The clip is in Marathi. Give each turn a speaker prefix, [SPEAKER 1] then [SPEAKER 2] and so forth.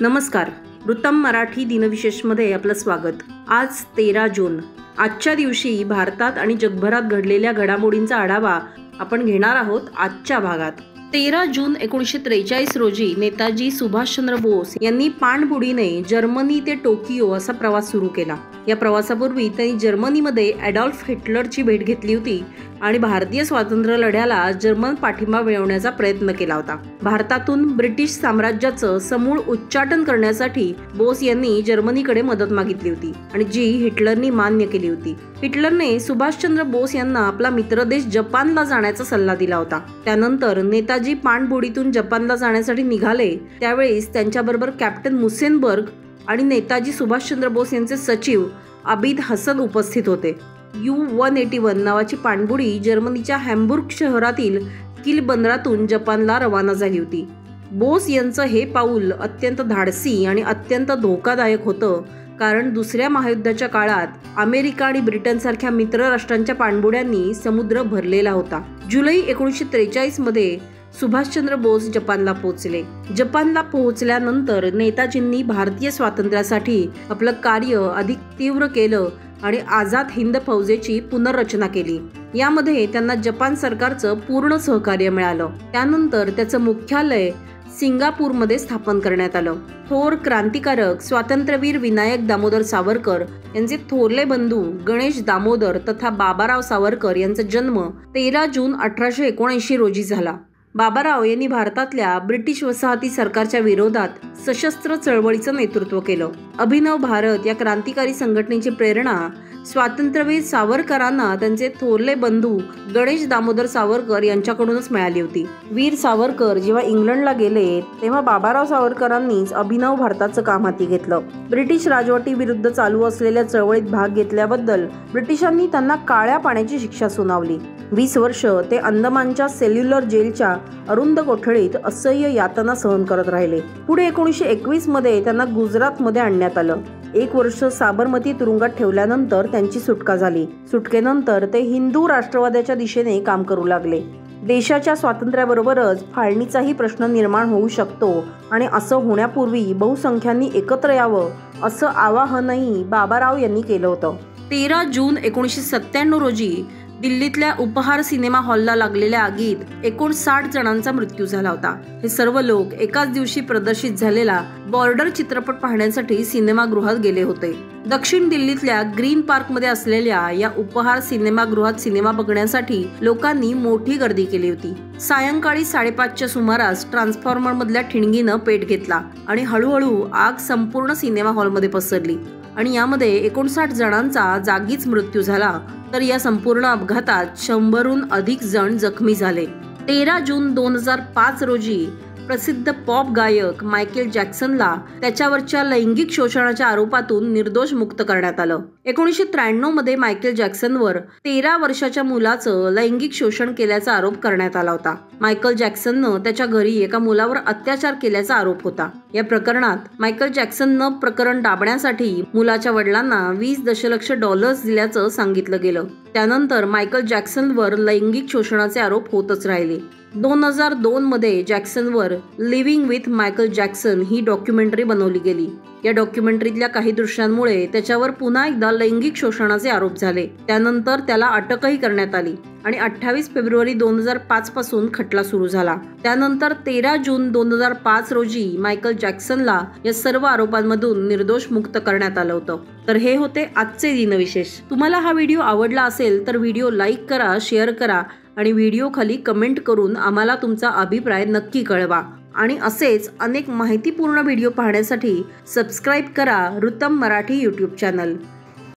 [SPEAKER 1] नमस्कार, वृत्तम मराठी दिनविशेषमध्ये आपलं स्वागत। आज 13 जून। आजच्या दिवशी भारतात आणि जगभरात घडलेल्या घडामोडींचा आढावा आपण घेणार आहोत आजच्या भागात। 13 जून 1943 रोजी नेताजी सुभाषचंद्र बोस यांनी पाणबुडीने जर्मनी ते टोकियो असा प्रवास सुरू केला। या प्रवासापूर्वी त्यांनी जर्मनीमध्ये ॲडॉल्फ हिटलरची भेट घेतली होती आणि भारतीय स्वातंत्र्य लढ्याला जर्मन पाठिंबा मिळवण्याचा प्रयत्न केला होता। भारतातून ब्रिटिश साम्राज्याचं समूळ उच्चाटन करण्यासाठी बोस यांनी जर्मनीकडे मदत मागितली होती आणि जी हिटलरनी मान्य केली होती। हिटलरने सुभाषचंद्र बोस यांना आपला मित्रदेश जपानला जाण्याचा सल्ला दिला होता। त्यानंतर नेताजी पाणबुडीतून जपानला जाण्यासाठी निघाले, त्यावेळेस त्यांच्याबरोबर कॅप्टन मुसेनबर्ग आणि नेताजी सुभाषचंद्र बोस यांचे सचिव आबिद हसन उपस्थित होते। U-181 नावाची पाणबुडी जर्मनीच्या हॅम्बुर्ग शहरातील किल बंदरातून जपानला रवाना झाली होती। बोस यांचं हे पाऊल अत्यंत धाडसी आणि अत्यंत धोकादायक होतं, कारण दुसऱ्या महायुद्धाच्या काळात अमेरिका आणि ब्रिटनसारख्या मित्र राष्ट्रांच्या पाणबुड्यांनी समुद्र भरलेला होता। जुलै 1943 मध्ये सुभाषचंद्र बोस जपानला पोहोचले। जपानला पोहोचल्यानंतर नेताजींनी भारतीय स्वातंत्र्यासाठी आपलं कार्य अधिक तीव्र केलं आणि आझाद हिंद फौजेची पुनर्रचना केली। यामध्ये त्यांना जपान सरकारचं पूर्ण सहकार्य मिळालं। त्यानंतर त्याचं मुख्यालय सिंगापूरमध्ये स्थापन करण्यात आलं। थोर क्रांतिकारक स्वातंत्र्यवीर विनायक दामोदर सावरकर यांचे थोरले बंधू गणेश दामोदर तथा बाबाराव सावरकर यांचा जन्म 13 जून 1879 रोजी झाला। बाबाराव यांनी भारतातल्या ब्रिटिश वसाहती सरकारच्या विरोधात सशस्त्र चळवळीचं नेतृत्व केलं। अभिनव भारत या क्रांतिकारी संघटनेची प्रेरणा स्वातंत्र्यवीर सावरकरांना त्यांचे थोरले बंधू गणेश दामोदर सावरकर यांच्याकडूनच मिळाली होती। वीर सावरकर जेव्हा इंग्लंडला गेले, तेव्हा बाबाराव सावरकरांनीच अभिनव भारताचं काम हाती घेतलं। ब्रिटिश राजवटीविरुद्ध चालू असलेल्या चळवळीत भाग घेतल्याबद्दल ब्रिटिशांनी त्यांना काळ्या पाण्याची शिक्षा सुनावली। 20 वर्ष ते अंदमानच्या सेल्युलर जेलच्या अरुंद कोठडीत असह्य यातना सहन करत राहिले। पुढे 1921 मध्ये त्यांना गुजरातमध्ये आणण्यात आलं। 1 वर्ष साबरमती तुरुंगात ठेवल्यानंतर त्यांची सुटका झाली। सुटकेनंतर ते हिंदू राष्ट्रवादाच्या दिशेने काम करू लागले। देशाच्या स्वातंत्र्याबरोबरच फाळणीचाही प्रश्न निर्माण होऊ शकतो आणि असं होण्यापूर्वी बहुसंख्यांनी एकत्र यावं असं आवाहनही बाबाराव यांनी केलं होतं। 13 जून 1997 रोजी दिल्लीतल्या उपहार सिनेमा हॉलला लागलेल्या आगीत 59 जणांचा मृत्यू झाला होता। हे सर्व लोक एकाच दिवशी प्रदर्शित झालेला बॉर्डर चित्रपट पाहण्यासाठी सिनेमागृहात गेले होते। दक्षिण दिल्लीतल्या ग्रीन पार्कमध्ये असलेल्या या उपहार सिनेमागृहात सिनेमा बघण्यासाठी लोकांनी मोठी गर्दी केली होती। सायंकाळी 5:30च्या सुमारास ट्रान्सफॉर्मर मधल्या ठिणगीनं पेट घेतला आणि हळूहळू आग संपूर्ण सिनेमा हॉलमध्ये पसरली आणि यामध्ये 59 जणांचा जागीच मृत्यू झाला, तर या संपूर्ण अपघातात 100हून अधिक जण जखमी झाले। 13 जून 2005 रोजी प्रसिद्ध पॉप गायक मायकेल जॅक्सनला त्याच्यावरच्या लैंगिक शोषणाच्या आरोपातून निर्दोष मुक्त करण्यात आलं। 1993 मध्ये मायकेल जॅक्सनवर 13 वर्षाच्या मुलाचं लैंगिक शोषण केल्याचा आरोप करण्यात आला होता। मायकेल जॅक्सननं त्याच्या घरी एका मुलावर अत्याचार केल्याचा आरोप होता। या प्रकरणात मायकेल जॅक्सननं प्रकरण दाबण्यासाठी मुलाच्या वडिलांना $20 दशलक्ष दिल्याचं सांगितलं गेलं। त्यानंतर मायकेल जॅक्सनवर लैंगिक शोषणाचे आरोप होतच राहिले। 2002 मध्ये जॅक्सनवर लिव्हिंग विथ मायकेल जॅक्सन ही डॉक्युमेंटरी बनवली गेली। या डॉक्युमेंटरीतल्या काही दृश्यांमुळे त्याच्यावर पुन्हा एकदा लैंगिक शोषणाचे आरोप झाले। त्यानंतर त्याला अटकही करण्यात आली आणि 28 फेब्रुवारी 2005 पासून खटला सुरू झाला। त्यानंतर 13 जून 2005 रोजी मायकेल जॅक्सनला या सर्व आरोपांमधून निर्दोष मुक्त करण्यात आलं होतं। तर हे होते आजचे दिनविशेष। तुम्हाला हा व्हिडिओ आवडला असेल तर व्हिडिओ लाईक करा, शेअर करा आणि व्हिडिओ खाली कमेंट करून आम्हाला तुमचा अभिप्राय नक्की कळवा। आणि असेच अनेक माहितीपूर्ण व्हिडिओ पाहण्यासाठी सबस्क्राईब करा वृत्तम मराठी यूट्यूब चॅनल।